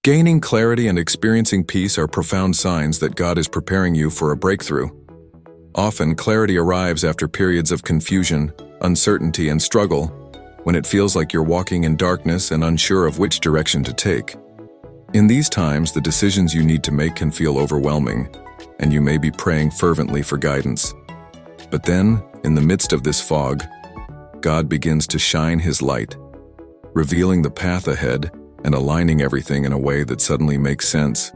Gaining clarity and experiencing peace are profound signs that God is preparing you for a breakthrough. Often, clarity arrives after periods of confusion, uncertainty, and struggle, when it feels like you're walking in darkness and unsure of which direction to take. In these times, the decisions you need to make can feel overwhelming, and you may be praying fervently for guidance. But then, in the midst of this fog, God begins to shine His light, revealing the path ahead and aligning everything in a way that suddenly makes sense.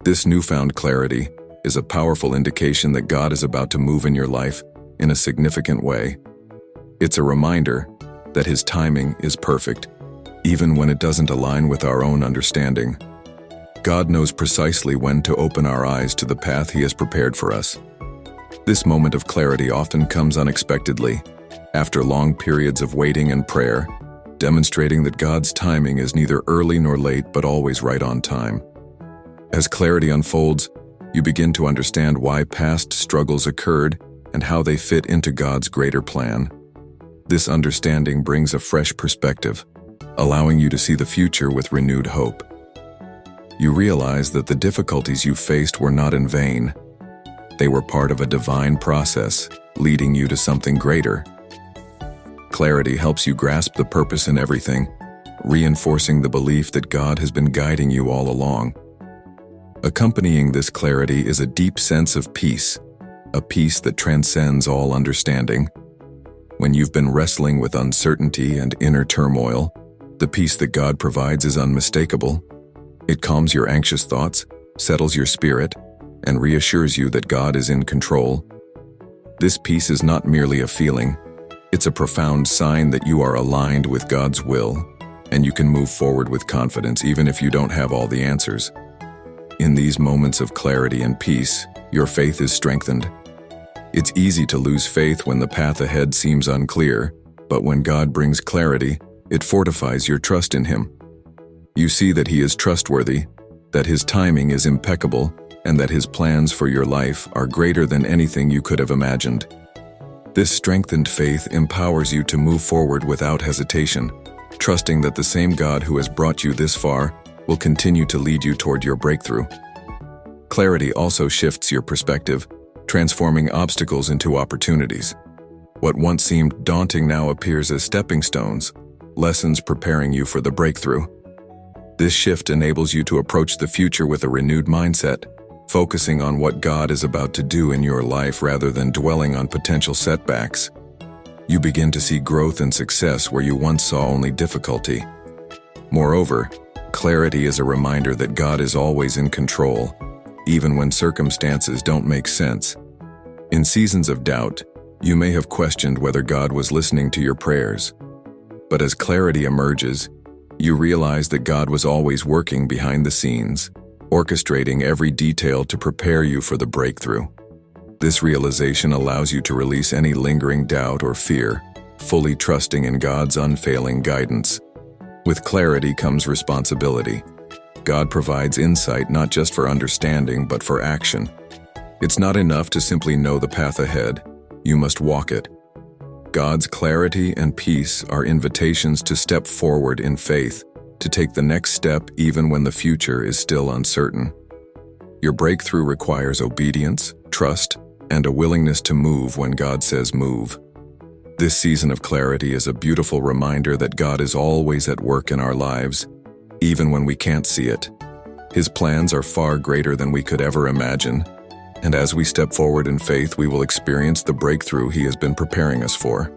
This newfound clarity is a powerful indication that God is about to move in your life in a significant way. It's a reminder that His timing is perfect, even when it doesn't align with our own understanding. God knows precisely when to open our eyes to the path He has prepared for us. This moment of clarity often comes unexpectedly, after long periods of waiting and prayer, demonstrating that God's timing is neither early nor late but always right on time. As clarity unfolds, you begin to understand why past struggles occurred and how they fit into God's greater plan. This understanding brings a fresh perspective, allowing you to see the future with renewed hope. You realize that the difficulties you faced were not in vain. They were part of a divine process, leading you to something greater. Clarity helps you grasp the purpose in everything, reinforcing the belief that God has been guiding you all along. Accompanying this clarity is a deep sense of peace, a peace that transcends all understanding. When you've been wrestling with uncertainty and inner turmoil, the peace that God provides is unmistakable. It calms your anxious thoughts, settles your spirit, and reassures you that God is in control. This peace is not merely a feeling. It's a profound sign that you are aligned with God's will, and you can move forward with confidence even if you don't have all the answers. In these moments of clarity and peace, your faith is strengthened. It's easy to lose faith when the path ahead seems unclear, but when God brings clarity, it fortifies your trust in Him. You see that He is trustworthy, that His timing is impeccable, and that His plans for your life are greater than anything you could have imagined. This strengthened faith empowers you to move forward without hesitation, trusting that the same God who has brought you this far will continue to lead you toward your breakthrough. Clarity also shifts your perspective, transforming obstacles into opportunities. What once seemed daunting now appears as stepping stones, lessons preparing you for the breakthrough. This shift enables you to approach the future with a renewed mindset, focusing on what God is about to do in your life rather than dwelling on potential setbacks. You begin to see growth and success where you once saw only difficulty. Moreover, clarity is a reminder that God is always in control, even when circumstances don't make sense. In seasons of doubt, you may have questioned whether God was listening to your prayers. But as clarity emerges, you realize that God was always working behind the scenes, orchestrating every detail to prepare you for the breakthrough. This realization allows you to release any lingering doubt or fear, fully trusting in God's unfailing guidance. With clarity comes responsibility. God provides insight not just for understanding but for action. It's not enough to simply know the path ahead. You must walk it. God's clarity and peace are invitations to step forward in faith, to take the next step even when the future is still uncertain. Your breakthrough requires obedience, trust, and a willingness to move when God says move. This season of clarity is a beautiful reminder that God is always at work in our lives, even when we can't see it. His plans are far greater than we could ever imagine, and as we step forward in faith, we will experience the breakthrough He has been preparing us for.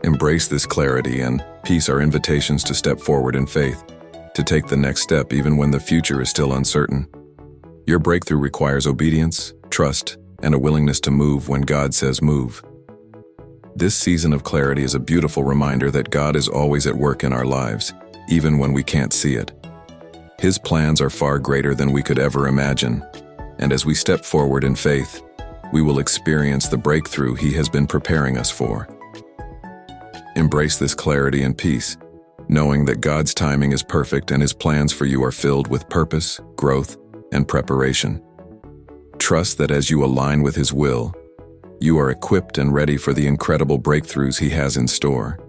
Embrace this clarity, and peace are invitations to step forward in faith, to take the next step even when the future is still uncertain. Your breakthrough requires obedience, trust, and a willingness to move when God says move. This season of clarity is a beautiful reminder that God is always at work in our lives, even when we can't see it. His plans are far greater than we could ever imagine, and as we step forward in faith, we will experience the breakthrough He has been preparing us for. Embrace this clarity and peace, knowing that God's timing is perfect and His plans for you are filled with purpose, growth, and preparation. Trust that as you align with His will, you are equipped and ready for the incredible breakthroughs He has in store.